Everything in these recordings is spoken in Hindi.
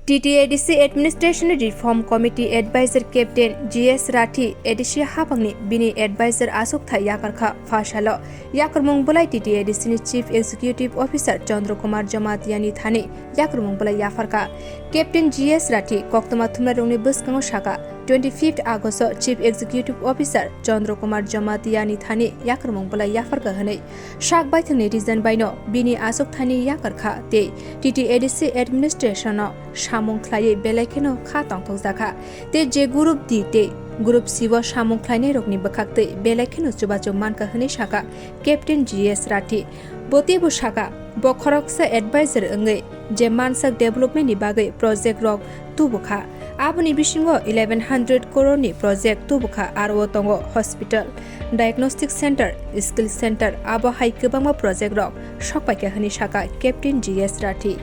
TTADC Administration Reform Committee Advisor Captain GS Rathi ADC Hapangni bini advisor Asok Thai Yakarkha Fashalo Yakarmung Bulai TTADC ni Chief Executive Officer Chandra Kumar Jamatiani Thani Yakarmung Bulai Yafarka Captain GS Rathi Koktama Thumna Rongni Buskango Shaka 25th August Chief Executive Officer Chandra Kumar Jamatiani Thani Yakarmung Bulai Yafarka Hanai Shak Baithani reason by no bini Asok Thani Yakarkha te TTADC Administration Samung Klai Belekino Katong Tozaka te je group di te group siwa Samung Klai Rokni Bakakte Belekino Chubacho Manka Hane Shaka Captain GS Rathi Boti Bushaka Bokhoroksa Advisor Nge je Mansak Development ni Bagai Project Rock Tubukha Abuni Bishingo 1100 Koroni Project Tubukha Arwo Tongo Hospital Diagnostic Center Skill Center Abo Haikabama Project Rock Shokpake Hane Shaka Captain GS Rathi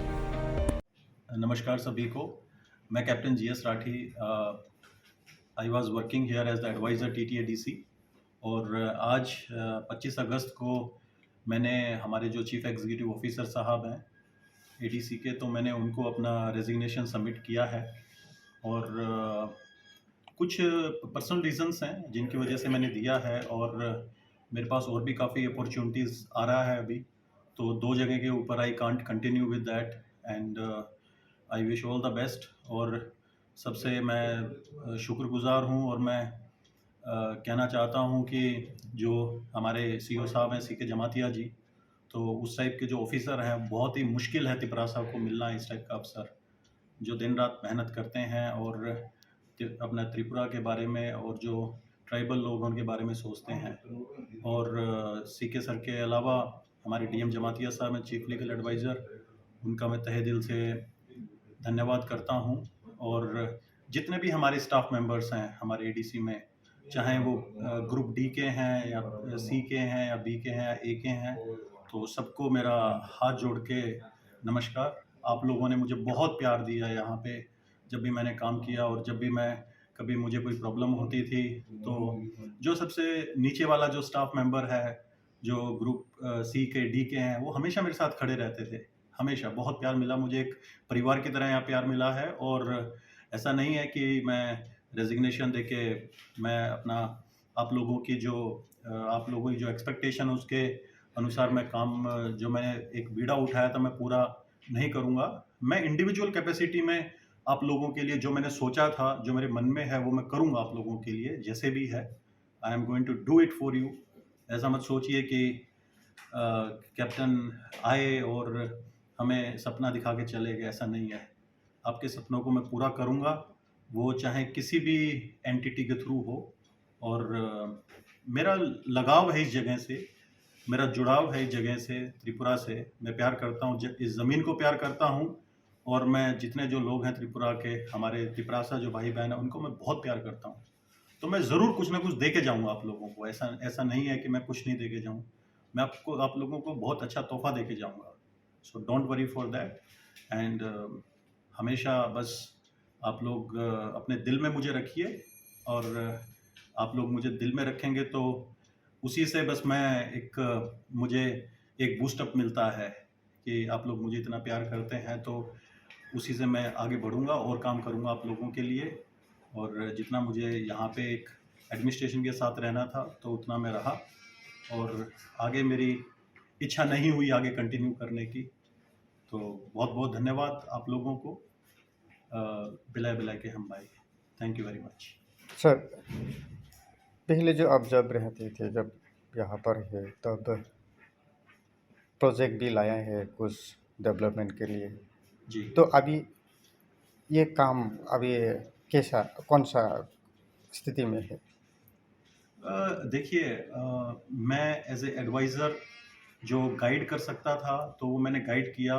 नमस्कार सभी को। मैं captain GS Rathi I was working here as the adviser TTADC और आज 25 अगस्त को मैंने हमारे जो चीफ एग्जीक्यूटिव ऑफिसर साहब हैं ADC के, तो मैंने उनको अपना रेजिग्नेशन सबमिट किया है और कुछ पर्सनल रीजंस हैं जिनकी वजह से मैंने दिया है और मेरे पास और भी काफ़ी अपॉर्चुनिटीज़ आ रहा है अभी, तो दो जगह के ऊपर I can't continue with that and I wish all the best. और सबसे मैं शुक्रगुज़ार हूँ और मैं कहना चाहता हूँ कि जो हमारे CEO साहब हैं CK जमातिया जी, तो उस टाइप के जो ऑफिसर हैं, बहुत ही मुश्किल है त्रिपुरा को मिलना इस टाइप का अफसर जो दिन रात मेहनत करते हैं और अपना त्रिपुरा के बारे में और जो ट्राइबल लोग उनके बारे में सोचते हैं। और CK सर के अलावा हमारे DM जमातिया साहब हैं चीफ लीगल एडवाइज़र, उनका मैं तहे दिल से धन्यवाद करता हूं। और जितने भी हमारे स्टाफ मेंबर्स हैं हमारे ADC में, चाहे वो ग्रुप D के हैं या C के हैं या B के हैं या A के हैं, तो सबको मेरा हाथ जोड़ के नमस्कार। आप लोगों ने मुझे बहुत प्यार दिया यहाँ पे जब भी मैंने काम किया, और जब भी मैं कभी मुझे कोई प्रॉब्लम होती थी तो जो सबसे नीचे वाला जो स्टाफ मेंबर है जो ग्रुप C के D के हैं, वो हमेशा मेरे साथ खड़े रहते थे। हमेशा बहुत प्यार मिला मुझे, एक परिवार की तरह यहाँ प्यार मिला है। और ऐसा नहीं है कि मैं रेजिग्नेशन देके मैं अपना आप लोगों की जो एक्सपेक्टेशन है उसके अनुसार मैं काम जो मैंने एक बीड़ा उठाया था मैं पूरा नहीं करूँगा। मैं इंडिविजुअल कैपेसिटी में आप लोगों के लिए जो मैंने सोचा था, जो मेरे मन में है, वो मैं करूँगा आप लोगों के लिए जैसे भी है। I am going to do it for you. ऐसा मत सोचिए कि कैप्टन आए और हमें सपना दिखा के चले गए, ऐसा नहीं है। आपके सपनों को मैं पूरा करूँगा, वो चाहे किसी भी एंटिटी के थ्रू हो। और मेरा लगाव है इस जगह से, मेरा जुड़ाव है इस जगह से, त्रिपुरा से। मैं प्यार करता हूँ, इस ज़मीन को प्यार करता हूँ। और मैं जितने जो लोग हैं त्रिपुरा के, हमारे त्रिपुरासा जो भाई बहन हैं, उनको मैं बहुत प्यार करता हूँ। तो मैं ज़रूर कुछ ना कुछ दे के जाऊँगा आप लोगों को। ऐसा नहीं है कि मैं कुछ नहीं दे के जाऊँ। मैं आप लोगों को बहुत अच्छा तोहफ़ा दे के जाऊँगा। So don't worry for that. And हमेशा बस आप लोग अपने दिल में मुझे रखिए, और आप लोग मुझे दिल में रखेंगे तो उसी से बस मुझे एक बूस्टअप मिलता है कि आप लोग मुझे इतना प्यार करते हैं, तो उसी से मैं आगे बढ़ूँगा और काम करूँगा आप लोगों के लिए। और जितना मुझे यहाँ पे एक एडमिनिस्ट्रेशन के साथ रहना था तो उतना मैं रहा, और आगे मेरी इच्छा नहीं हुई आगे कंटिन्यू करने की। तो बहुत बहुत धन्यवाद आप लोगों को। बिलाए के हम भाई, thank you very much sir. पहले जो आप जब रहते थे, जब यहाँ पर है, तब प्रोजेक्ट भी लाया है कुछ डेवलपमेंट के लिए जी। तो अभी ये काम अभी कैसा, कौन सा स्थिति में है? देखिए, मैं एज ए एडवाइज़र जो गाइड कर सकता था तो वो मैंने गाइड किया।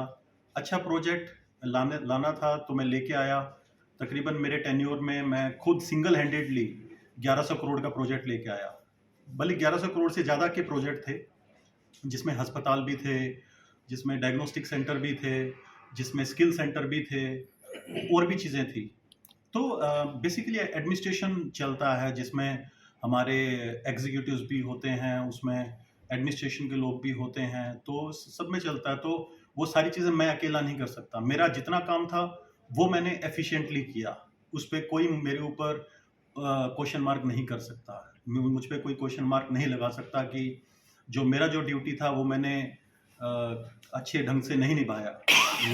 अच्छा प्रोजेक्ट लाना था तो मैं लेके आया। तकरीबन मेरे टेन्योर में मैं खुद सिंगल हैंडेडली 1100 करोड़ का प्रोजेक्ट लेके आया। भले 1100 करोड़ से ज़्यादा के प्रोजेक्ट थे, जिसमें अस्पताल भी थे, जिसमें डायग्नोस्टिक सेंटर भी थे, जिसमें स्किल सेंटर भी थे, और भी चीज़ें थी। तो बेसिकली एडमिनिस्ट्रेशन चलता है जिसमें हमारे एग्जीक्यूटिव्स भी होते हैं, उसमें एडमिनिस्ट्रेशन के लोग भी होते हैं, तो सब में चलता है। तो वो सारी चीज़ें मैं अकेला नहीं कर सकता। मेरा जितना काम था वो मैंने एफिशिएंटली किया। उस पे कोई मेरे ऊपर क्वेश्चन मार्क नहीं कर सकता। मुझ पे कोई क्वेश्चन मार्क नहीं लगा सकता कि जो मेरा जो ड्यूटी था वो मैंने अच्छे ढंग से नहीं निभाया।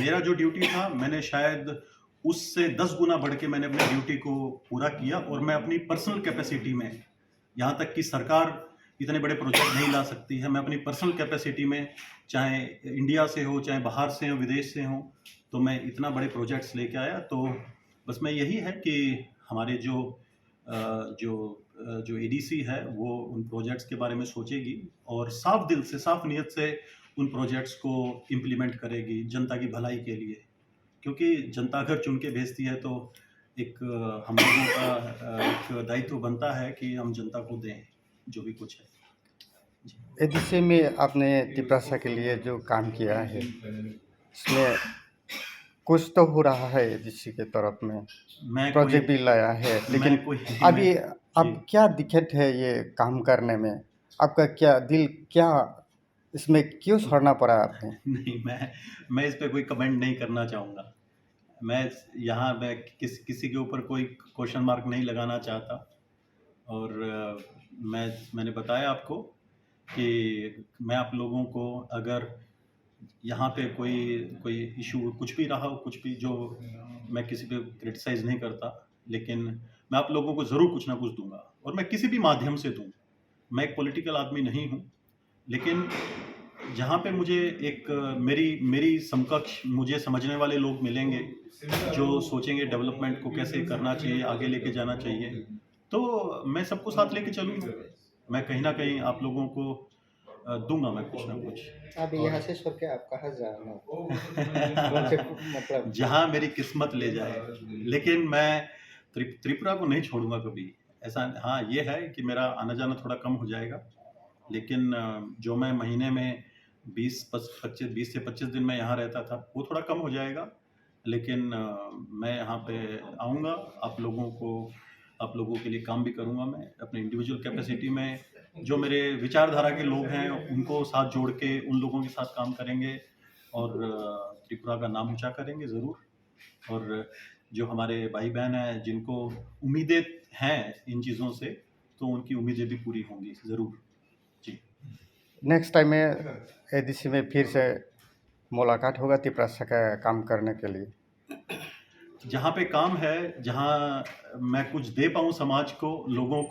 मेरा जो ड्यूटी था मैंने शायद उससे 10 गुना बढ़ के मैंने अपनी ड्यूटी को पूरा किया, और मैं अपनी पर्सनल कैपेसिटी में, यहाँ तक कि सरकार इतने बड़े प्रोजेक्ट नहीं ला सकती है, मैं अपनी पर्सनल कैपेसिटी में, चाहे इंडिया से हो चाहे बाहर से हो विदेश से हो, तो मैं इतना बड़े प्रोजेक्ट्स लेके आया। तो बस मैं यही है कि हमारे जो एडीसी है वो उन प्रोजेक्ट्स के बारे में सोचेगी और साफ दिल से साफ नीयत से उन प्रोजेक्ट्स को इम्प्लीमेंट करेगी जनता की भलाई के लिए, क्योंकि जनता अगर चुन के भेजती है तो एक हम लोगों का एक दायित्व बनता है कि हम जनता को दें जो भी कुछ है। एडीसी में आपने तिपरासा के लिए जो काम किया है इसमें कुछ तो हो रहा है एडीसी के तरफ में, मैं प्रोजेक्ट भी लाया है, लेकिन अभी अब जी। क्या दिक्कत है ये काम करने में? आपका क्या दिल क्या इसमें क्यों छोड़ना पड़ा आपने? नहीं, मैं इस पे कोई कमेंट नहीं करना चाहूँगा। मैं किसी के ऊपर कोई क्वेश्चन मार्क नहीं लगाना चाहता, और मैंने बताया आपको कि मैं आप लोगों को, अगर यहाँ पे कोई इशू कुछ भी रहा हो, कुछ भी, जो मैं किसी पे क्रिटिसाइज़ नहीं करता, लेकिन मैं आप लोगों को ज़रूर कुछ ना कुछ दूँगा, और मैं किसी भी माध्यम से दूँ। मैं एक पॉलिटिकल आदमी नहीं हूँ, लेकिन जहाँ पे मुझे एक मेरी समकक्ष मुझे समझने वाले लोग मिलेंगे, जो सोचेंगे डेवलपमेंट को कैसे करना चाहिए, आगे लेके जाना चाहिए, तो मैं सबको साथ लेके चलूँगा। मैं कहीं न कहीं आप लोगों को दूँगा मैं कुछ ना कुछ। अब यहाँ से छोड़ के आप कहाँ जाना? कौन से मतलब जहाँ मेरी किस्मत ले जाए, लेकिन मैं त्रिपुरा को नहीं छोड़ूँगा कभी। ऐसा हाँ, ये है कि मेरा आना-जाना थोड़ा कम हो जाएगा, लेकिन जो मैं महीने में 20 से 25 दिन मैं यहाँ रहता था, वो थोड़ा कम हो जाएगा। लेकिन मैं यहाँ पे आऊँगा, आप लोगों के लिए काम भी करूँगा मैं, अपने इंडिविजुअल कैपेसिटी में। जो मेरे विचारधारा के लोग हैं, उनको साथ जोड़ के उन लोगों के साथ काम करेंगे, और त्रिपुरा का नाम ऊँचा करेंगे ज़रूर। और जो हमारे भाई-बहन हैं, जिनको उम्मीदें हैं इन चीज़ों से, तो उनकी उम्मीदें भी पूरी होंगी ज़रूर। जी। नेक्स्ट टाइम में एडीसी में फिर से मुलाकात होगा तिपरासा का काम करने के लिए? जहाँ पे काम है, जहाँ मैं कुछ दे पाऊँ समाज को, लोगों को